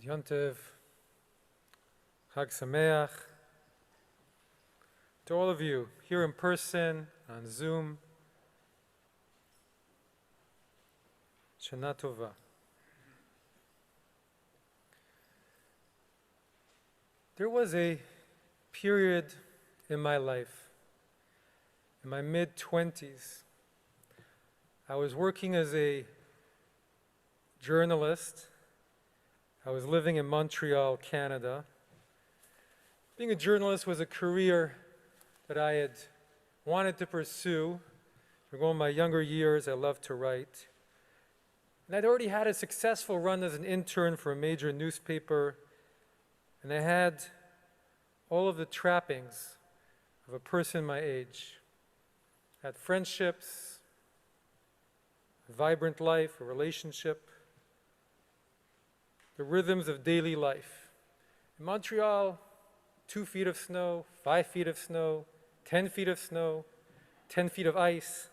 Yontev, Chag Sameach, to all of you here in person, on Zoom, Shana Tova. There was a period in my life, in my mid-20s. I was working as a journalist. I was living in Montreal, Canada. Being a journalist was a career that I had wanted to pursue. In my younger years, I loved to write. And I'd already had a successful run as an intern for a major newspaper, and I had all of the trappings of a person my age. I had friendships, a vibrant life, a relationship, the rhythms of daily life. In Montreal, 2 feet of snow, 5 feet of snow, 10 feet of snow, 10 feet of ice.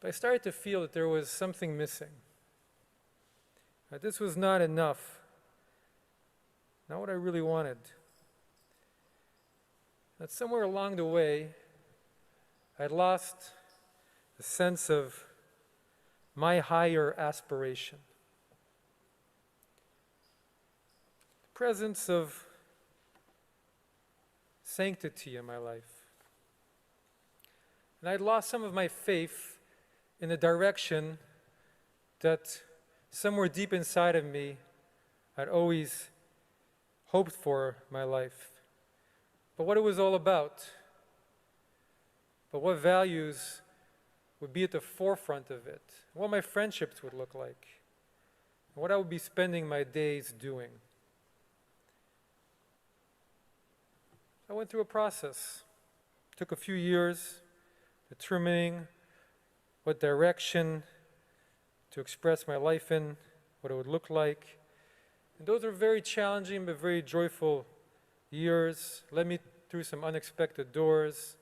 But I started to feel that there was something missing. That this was not enough, not what I really wanted. That somewhere along the way, I'd lost the sense of my higher aspiration. The presence of sanctity in my life. And I'd lost some of my faith in the direction that somewhere deep inside of me I'd always hoped for my life. But what it was all about, but what values would be at the forefront of it, what my friendships would look like, and what I would be spending my days doing. I went through a process. It took a few years determining what direction to express my life in, what it would look like. And those are very challenging but very joyful years. Led me through some unexpected doors.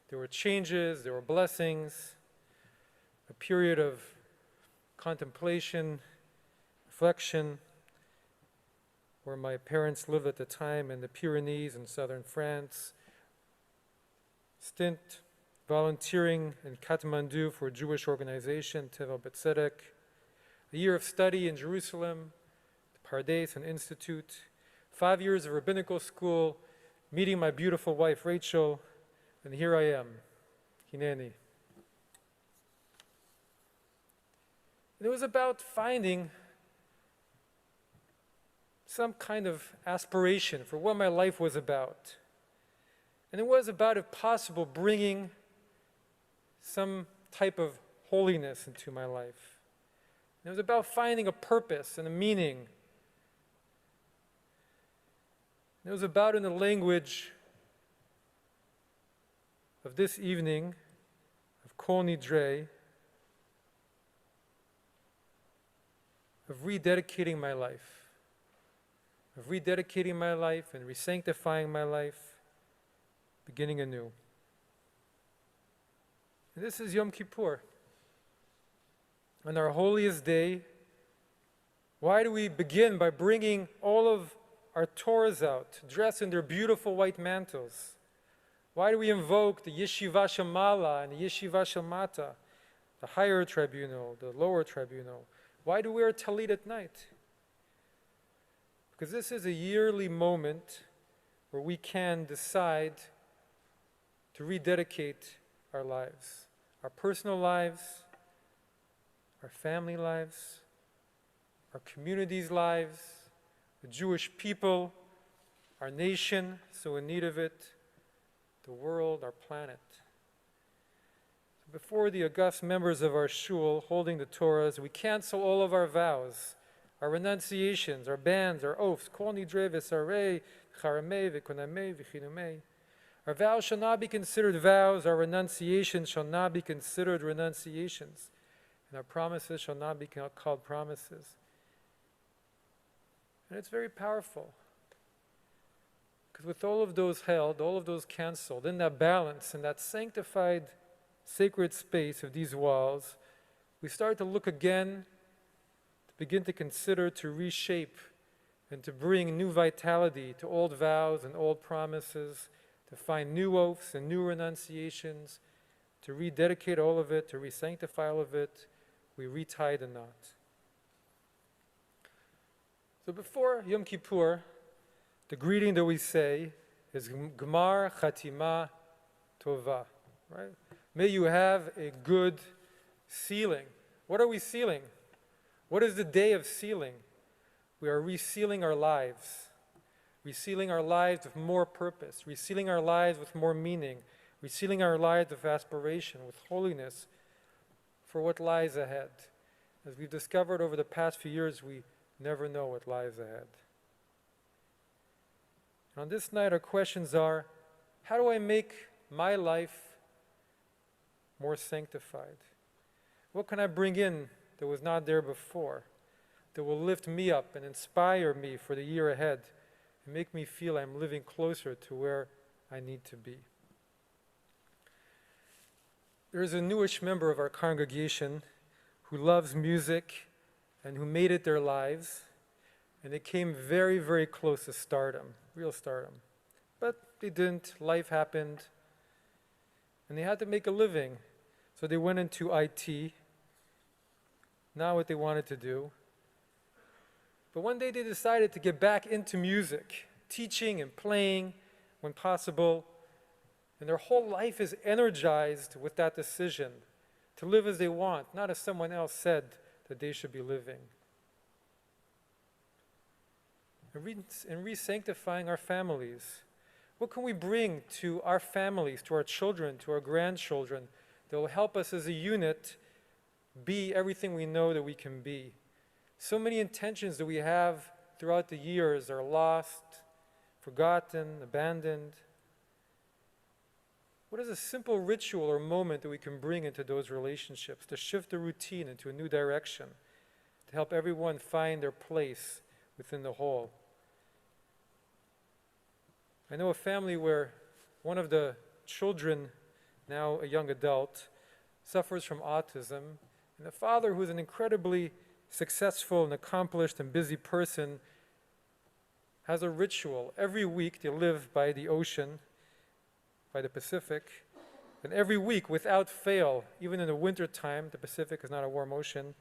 There were changes, there were blessings, a period of contemplation, reflection, where my parents lived at the time in the Pyrenees in southern France. Stint volunteering in Kathmandu for a Jewish organization, Tevel B'Tzedek. A year of study in Jerusalem, the Pardes and Institute. 5 years of rabbinical school, meeting my beautiful wife Rachel, and here I am, Hineni. And it was about finding some kind of aspiration for what my life was about. And it was about, if possible, bringing some type of holiness into my life. And it was about finding a purpose and a meaning. And it was about, in the language of this evening, of Kol Nidre, of rededicating my life, and re-sanctifying my life, beginning anew. And this is Yom Kippur. On our holiest day, why do we begin by bringing all of our Torahs out, dressed in their beautiful white mantles? Why do we invoke the Yeshiva Shel Mala and the Yeshiva Shel Mata, the higher tribunal, the lower tribunal? Why do we wear talit at night? Because this is a yearly moment where we can decide to rededicate our lives, our personal lives, our family lives, our community's lives, the Jewish people, our nation, so in need of it, the world, our planet. Before the august members of our shul holding the Torahs, we cancel all of our vows, our renunciations, our bans, our oaths. Kol Nidre v'sarei, v'charamei, v'konamei, v'chinumei. Our vows shall not be considered vows, our renunciations shall not be considered renunciations, and our promises shall not be called promises. And it's very powerful. Because with all of those held, all of those canceled, in that balance, in that sanctified sacred space of these walls, we start to look again begin to consider, to reshape, and to bring new vitality to old vows and old promises, to find new oaths and new renunciations, to rededicate all of it, to re-sanctify all of it, we retie the knot. So before Yom Kippur, the greeting that we say is Gmar Chatima Tova, right? May you have a good sealing. What are we sealing? What is the day of sealing? We are resealing our lives. Resealing our lives with more purpose. Resealing our lives with more meaning. Resealing our lives with aspiration, with holiness for what lies ahead. As we've discovered over the past few years, we never know what lies ahead. And on this night, our questions are, how do I make my life more sanctified? What can I bring in that was not there before, that will lift me up and inspire me for the year ahead and make me feel I'm living closer to where I need to be? There is a newish member of our congregation who loves music and who made it their lives, and they came very, very close to stardom, real stardom. But they didn't. Life happened, and they had to make a living. So they went into IT, not what they wanted to do. But one day they decided to get back into music, teaching and playing when possible, and their whole life is energized with that decision to live as they want, not as someone else said that they should be living. And re-sanctifying our families. What can we bring to our families, to our children, to our grandchildren that will help us as a unit be everything we know that we can be? So many intentions that we have throughout the years are lost, forgotten, abandoned. What is a simple ritual or moment that we can bring into those relationships to shift the routine into a new direction, to help everyone find their place within the whole? I know a family where one of the children, now a young adult, suffers from autism, and the father, who's an incredibly successful and accomplished and busy person, has a ritual. Every week they live by the ocean, by the Pacific, and every week, without fail, even in the winter time, the Pacific is not a warm ocean,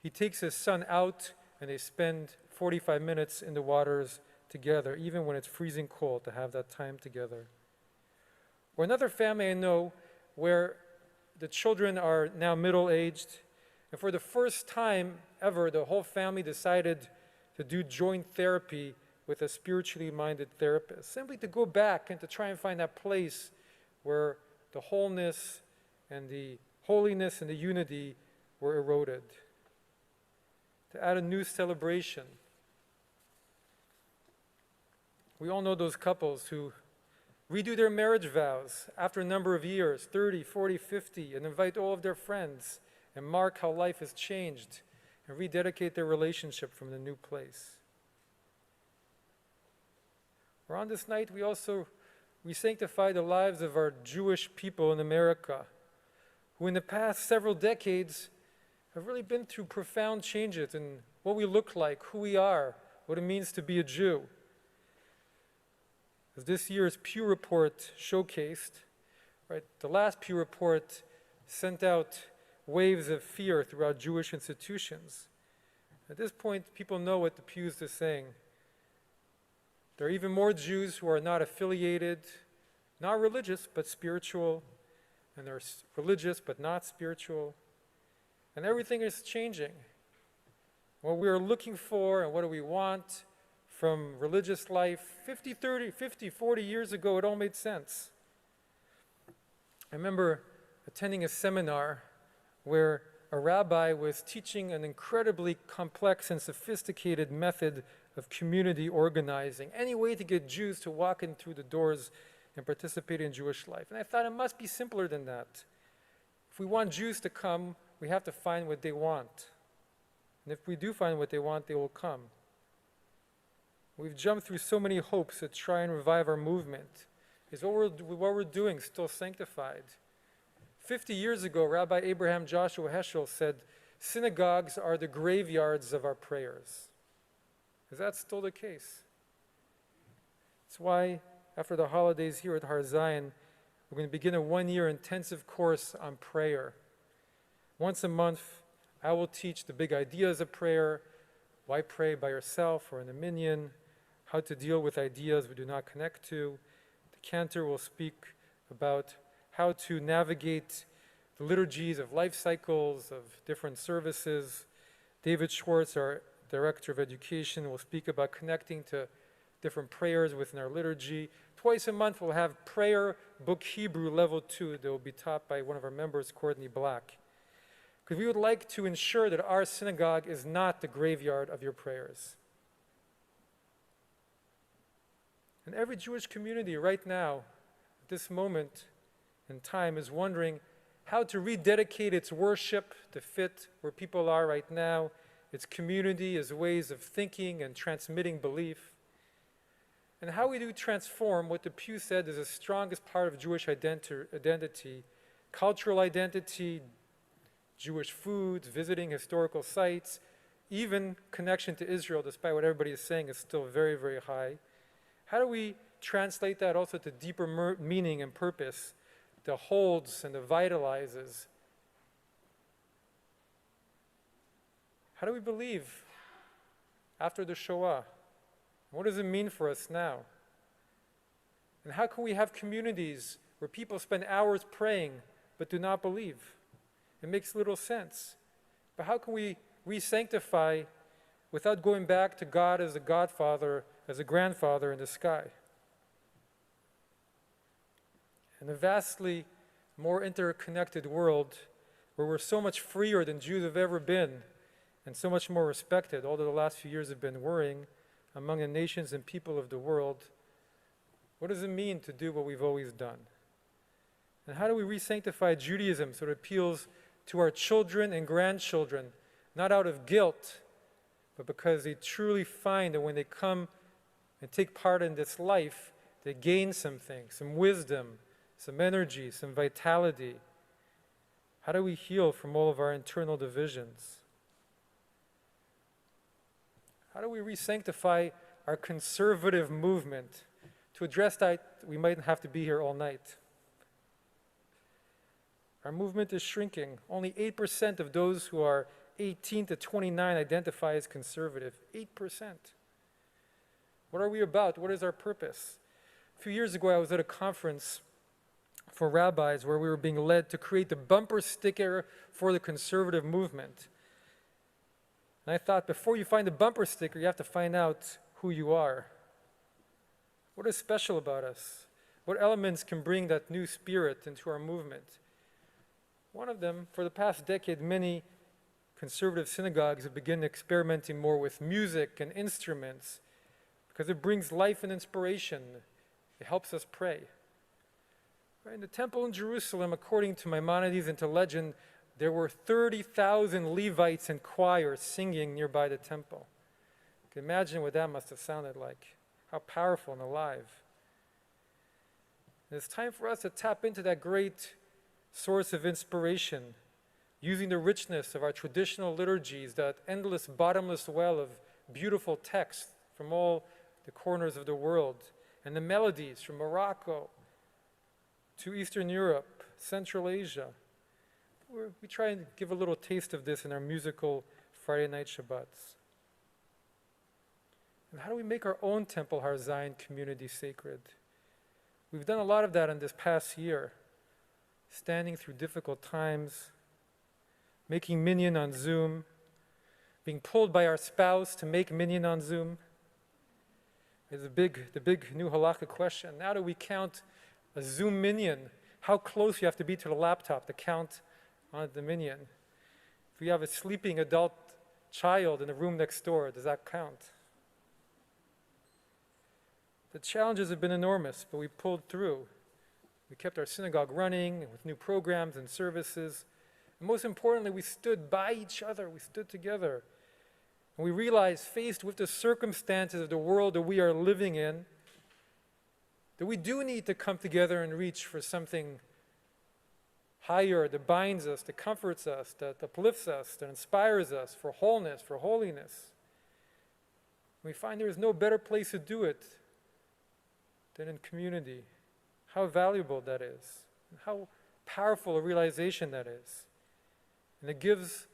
he takes his son out and they spend 45 minutes in the waters together, even when it's freezing cold, to have that time together. Or another family I know where the children are now middle-aged, and for the first time ever, the whole family decided to do joint therapy with a spiritually minded therapist, simply to go back and to try and find that place where the wholeness and the holiness and the unity were eroded. To add a new celebration. We all know those couples who redo their marriage vows after a number of years, 30, 40, 50, and invite all of their friends and mark how life has changed and rededicate their relationship from the new place. Or on this night, we sanctify the lives of our Jewish people in America, who in the past several decades have really been through profound changes in what we look like, who we are, what it means to be a Jew. As this year's Pew Report showcased, right, the last Pew Report sent out waves of fear throughout Jewish institutions. At this point, people know what the Pews are saying. There are even more Jews who are not affiliated, not religious, but spiritual, and they're religious but not spiritual. And everything is changing. What we are looking for and what do we want from religious life, 40 years ago, it all made sense. I remember attending a seminar where a rabbi was teaching an incredibly complex and sophisticated method of community organizing, any way to get Jews to walk in through the doors and participate in Jewish life. And I thought it must be simpler than that. If we want Jews to come, we have to find what they want. And if we do find what they want, they will come. We've jumped through so many hopes to try and revive our movement. Is what we're doing still sanctified? 50 years ago, Rabbi Abraham Joshua Heschel said, synagogues are the graveyards of our prayers. Is that still the case? That's why, after the holidays here at Har Zion, we're going to begin a one-year intensive course on prayer. Once a month, I will teach the big ideas of prayer, why pray by yourself or in a minyan, how to deal with ideas we do not connect to. The cantor will speak about how to navigate the liturgies of life cycles of different services. David Schwartz, our Director of Education, will speak about connecting to different prayers within our liturgy. Twice a month, we'll have Prayer Book Hebrew Level 2 that will be taught by one of our members, Courtney Black. Because we would like to ensure that our synagogue is not the graveyard of your prayers. And every Jewish community right now, at this moment in time, is wondering how to rededicate its worship to fit where people are right now, its community, its ways of thinking and transmitting belief, and how we do transform what the Pew said is the strongest part of Jewish identity, cultural identity, Jewish foods, visiting historical sites, even connection to Israel, despite what everybody is saying, is still very, very high. How do we translate that also to deeper meaning and purpose that holds and that vitalizes? How do we believe after the Shoah? What does it mean for us now? And how can we have communities where people spend hours praying but do not believe? It makes little sense. But how can we re-sanctify without going back to God as a godfather, as a grandfather in the sky? In a vastly more interconnected world where we're so much freer than Jews have ever been and so much more respected, although the last few years have been worrying among the nations and people of the world, what does it mean to do what we've always done? And how do we re-sanctify Judaism so it appeals to our children and grandchildren, not out of guilt, but because they truly find that when they come and take part in this life, they gain something, some wisdom, some energy, some vitality. How do we heal from all of our internal divisions? How do we re-sanctify our conservative movement? To address that, we might have to be here all night. Our movement is shrinking. Only 8% of those who are 18 to 29 identify as conservative. 8%. What are we about? What is our purpose? A few years ago, I was at a conference for rabbis where we were being led to create the bumper sticker for the conservative movement. And I thought, before you find the bumper sticker, you have to find out who you are. What is special about us? What elements can bring that new spirit into our movement? One of them, for the past decade, many conservative synagogues have begun experimenting more with music and instruments because it brings life and inspiration. It helps us pray. In the temple in Jerusalem, according to Maimonides and to legend, there were 30,000 Levites and choirs singing nearby the temple. You can imagine what that must have sounded like. How powerful and alive. And it's time for us to tap into that great source of inspiration, using the richness of our traditional liturgies, that endless, bottomless well of beautiful text from all the corners of the world, and the melodies from Morocco to Eastern Europe, Central Asia. We try and give a little taste of this in our musical Friday night Shabbats. And how do we make our own Temple Har Zion community sacred? We've done a lot of that in this past year, standing through difficult times, making minyan on Zoom, being pulled by our spouse to make minyan on Zoom. It's the big new halakha question. How do we count a Zoom minyan? How close you have to be to the laptop to count on the minyan? If you have a sleeping adult child in the room next door, does that count? The challenges have been enormous, but we pulled through. We kept our synagogue running with new programs and services. And most importantly, we stood by each other. We stood together. And we realized, faced with the circumstances of the world that we are living in, that we do need to come together and reach for something higher, that binds us, that comforts us, that uplifts us, that inspires us for wholeness, for holiness. We find there is no better place to do it than in community. How valuable that is, and how powerful a realization that is. And it gives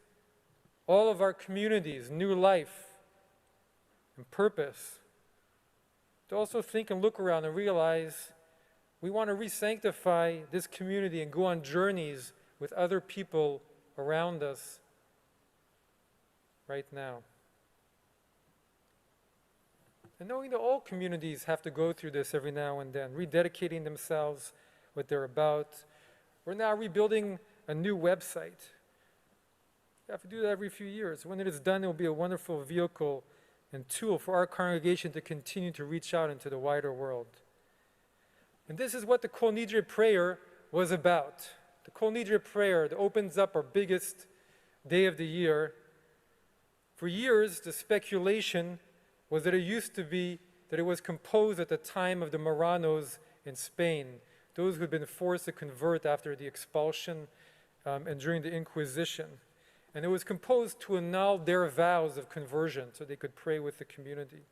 all of our communities new life and purpose. To also think and look around and realize we want to re-sanctify this community and go on journeys with other people around us right now. And knowing that all communities have to go through this every now and then, rededicating themselves, what they're about. We're now rebuilding a new website. You have to do that every few years. When it is done, it will be a wonderful vehicle and tool for our congregation to continue to reach out into the wider world. And this is what the Kol Nidre prayer was about. The Kol Nidre prayer that opens up our biggest day of the year. For years, the speculation was that it used to be that it was composed at the time of the Marranos in Spain, those who had been forced to convert after the expulsion and during the Inquisition. And it was composed to annul their vows of conversion so they could pray with the community.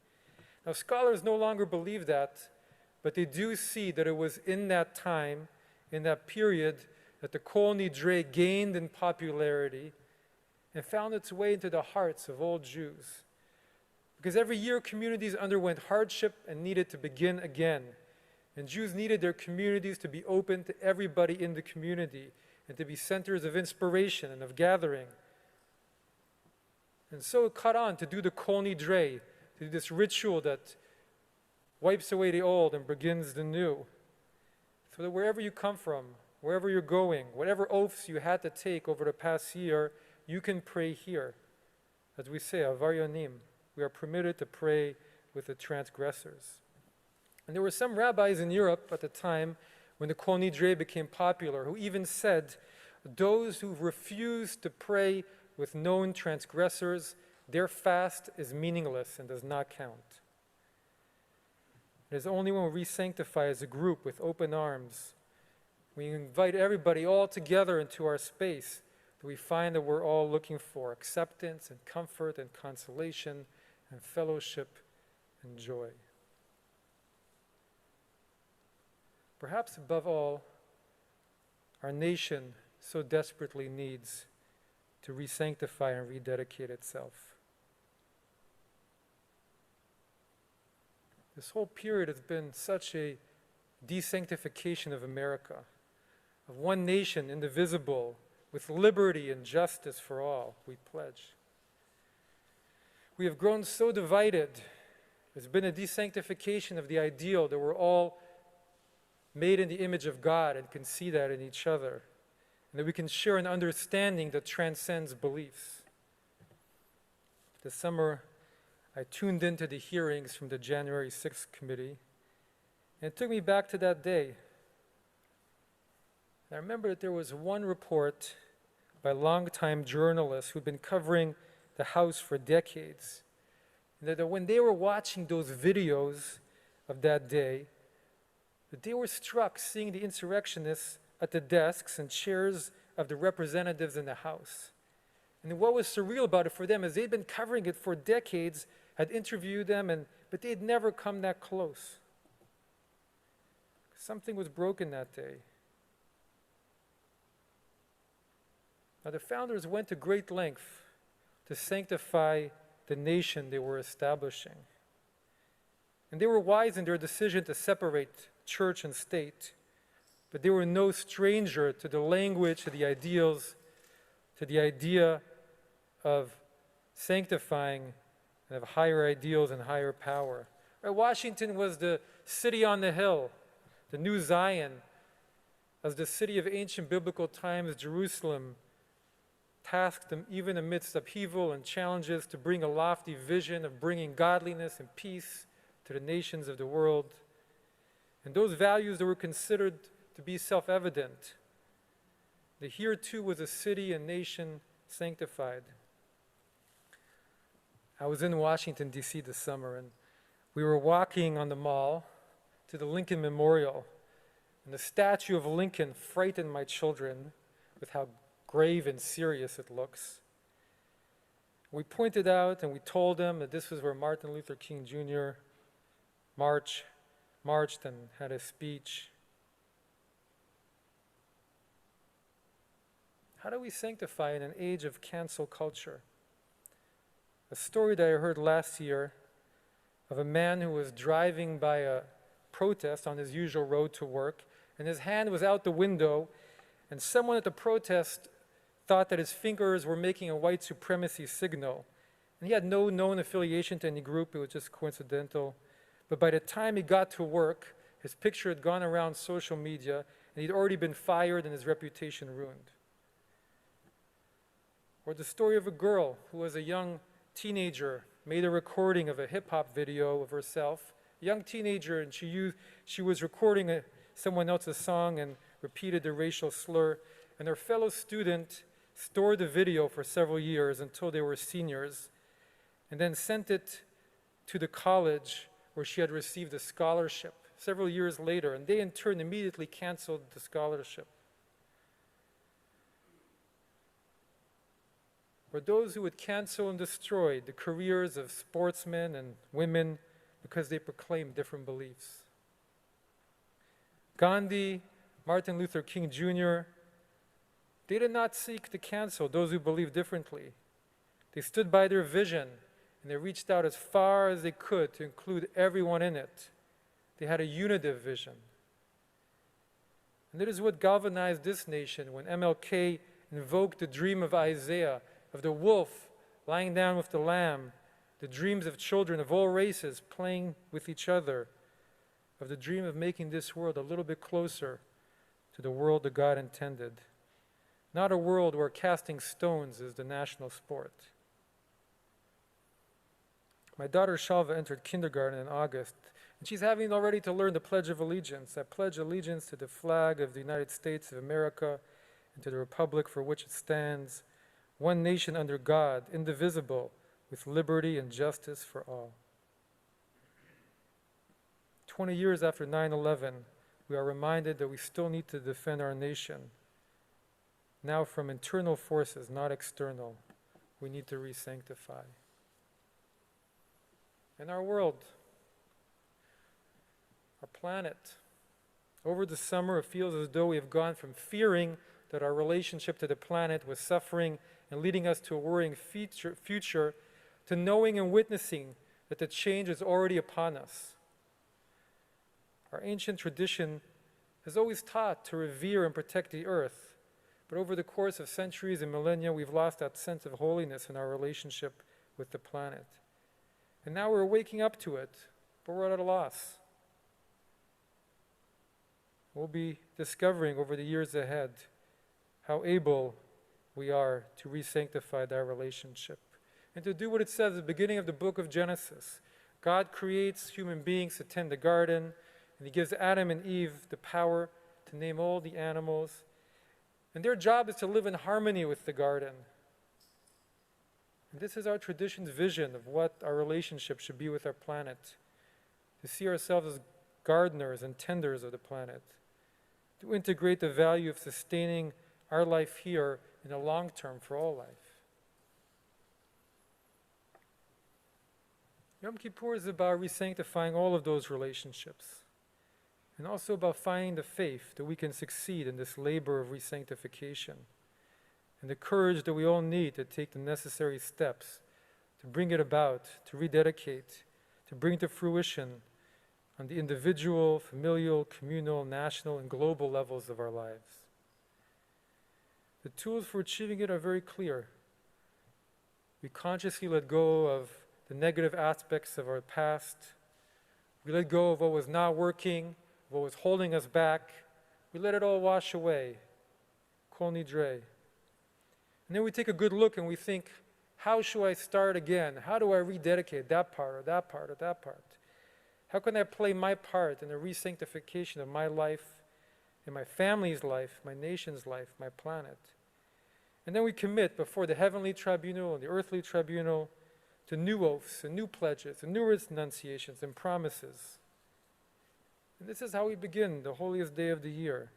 Now, scholars no longer believe that, but they do see that it was in that time, in that period, that the Kol Nidre gained in popularity and found its way into the hearts of all Jews. Because every year communities underwent hardship and needed to begin again. And Jews needed their communities to be open to everybody in the community and to be centers of inspiration and of gathering. And so it caught on to do the Kol Nidre, to do this ritual that wipes away the old and begins the new. So that wherever you come from, wherever you're going, whatever oaths you had to take over the past year, you can pray here. As we say, Avaryonim, we are permitted to pray with the transgressors. And there were some rabbis in Europe at the time when the Kol Nidre became popular who even said, those who refuse to pray with known transgressors, their fast is meaningless and does not count. It is only when we re-sanctify as a group with open arms, we invite everybody all together into our space, that we find that we're all looking for acceptance and comfort and consolation and fellowship and joy. Perhaps above all, our nation so desperately needs to re-sanctify and rededicate itself. This whole period has been such a desanctification of America, of one nation, indivisible, with liberty and justice for all, we pledge. We have grown so divided. There's been a desanctification of the ideal that we're all made in the image of God and can see that in each other, and that we can share an understanding that transcends beliefs. This summer, I tuned into the hearings from the January 6th committee, and it took me back to that day. And I remember that there was one report by longtime journalists who'd been covering the House for decades, and that when they were watching those videos of that day, that they were struck seeing the insurrectionists at the desks and chairs of the representatives in the House. And what was surreal about it for them is they'd been covering it for decades, had interviewed them, but they'd never come that close. Something was broken that day. Now the founders went to great length to sanctify the nation they were establishing. And they were wise in their decision to separate church and state, but they were no stranger to the language, to the ideals, to the idea of sanctifying and of higher ideals and higher power. Right? Washington was the city on the hill, the new Zion, as the city of ancient biblical times, Jerusalem, tasked them even amidst upheaval and challenges to bring a lofty vision of bringing godliness and peace to the nations of the world. And those values that were considered to be self-evident, that here too was a city and nation sanctified. I was in Washington, D.C. this summer, and we were walking on the mall to the Lincoln Memorial, and the statue of Lincoln frightened my children with how grave and serious it looks. We pointed out and we told them that this was where Martin Luther King Jr. marched and had a speech. How do we sanctify in an age of cancel culture? A story that I heard last year of a man who was driving by a protest on his usual road to work, and his hand was out the window, and someone at the protest thought that his fingers were making a white supremacy signal. And he had no known affiliation to any group, it was just coincidental. But by the time he got to work, his picture had gone around social media, and he'd already been fired and his reputation ruined. Or the story of a girl who was a young teenager, made a recording of a hip-hop video of herself, a young teenager, and she was recording someone else's song and repeated the racial slur, and her fellow student stored the video for several years until they were seniors, and then sent it to the college where she had received a scholarship several years later, and they in turn immediately canceled the scholarship. Or those who would cancel and destroy the careers of sportsmen and women because they proclaimed different beliefs. Gandhi, Martin Luther King Jr., they did not seek to cancel those who believed differently. They stood by their vision, and they reached out as far as they could to include everyone in it. They had a unitive vision. And it is what galvanized this nation when MLK invoked the dream of Isaiah, of the wolf lying down with the lamb, the dreams of children of all races playing with each other, of the dream of making this world a little bit closer to the world that God intended. Not a world where casting stones is the national sport. My daughter Shalva entered kindergarten in August, and she's having already to learn the Pledge of Allegiance. I pledge allegiance to the flag of the United States of America and to the republic for which it stands, one nation under God, indivisible, with liberty and justice for all. 20 years after 9/11, we are reminded that we still need to defend our nation. Now from internal forces, not external, we need to re-sanctify. In our world, our planet, over the summer it feels as though we have gone from fearing that our relationship to the planet was suffering and leading us to a worrying future to knowing and witnessing that the change is already upon us. Our ancient tradition has always taught to revere and protect the earth, but over the course of centuries and millennia, we've lost that sense of holiness in our relationship with the planet. And now we're waking up to it, but we're at a loss. We'll be discovering over the years ahead how able we are to re-sanctify that relationship and to do what it says at the beginning of the book of Genesis. God creates human beings to tend the garden, and he gives Adam and Eve the power to name all the animals. And their job is to live in harmony with the garden. And this is our tradition's vision of what our relationship should be with our planet, to see ourselves as gardeners and tenders of the planet, to integrate the value of sustaining our life here in the long term for all life. Yom Kippur is about re-sanctifying all of those relationships, and also about finding the faith that we can succeed in this labor of re-sanctification, and the courage that we all need to take the necessary steps to bring it about, to rededicate, to bring to fruition on the individual, familial, communal, national, and global levels of our lives. The tools for achieving it are very clear. We consciously let go of the negative aspects of our past. We let go of what was not working, what was holding us back. We let it all wash away. Kol Nidre. And then we take a good look and we think, how should I start again? How do I rededicate that part or that part or that part? How can I play my part in the re-sanctification of my life, in my family's life, my nation's life, my planet? And then we commit before the heavenly tribunal and the earthly tribunal to new oaths and new pledges and new renunciations and promises. And this is how we begin the holiest day of the year.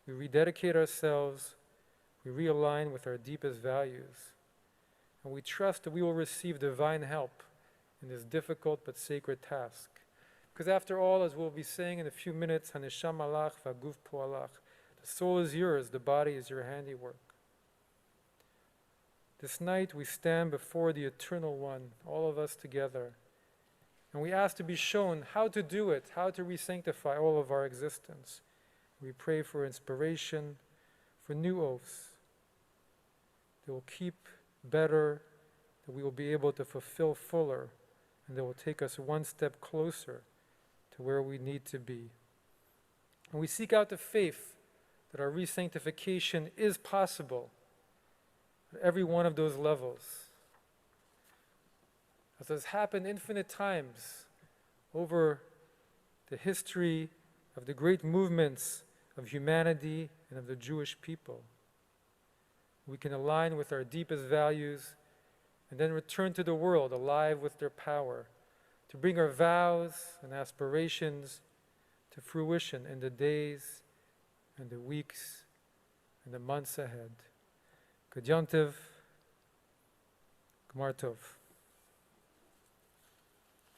We rededicate ourselves, we realign with our deepest values, and we trust that we will receive divine help in this difficult but sacred task. Because after all, as we'll be saying in a few minutes, Haneshama alach v'aguf po'alach, the soul is yours, the body is your handiwork. This night we stand before the Eternal One, all of us together, and we ask to be shown how to do it, how to re-sanctify all of our existence. We pray for inspiration, for new oaths that will keep better, that we will be able to fulfill fuller, and that will take us one step closer to where we need to be. And we seek out the faith that our re-sanctification is possible at every one of those levels. As has happened infinite times over the history of the great movements of humanity and of the Jewish people. We can align with our deepest values and then return to the world alive with their power to bring our vows and aspirations to fruition in the days and the weeks and the months ahead. Good Yom Tov, Gmar Tov.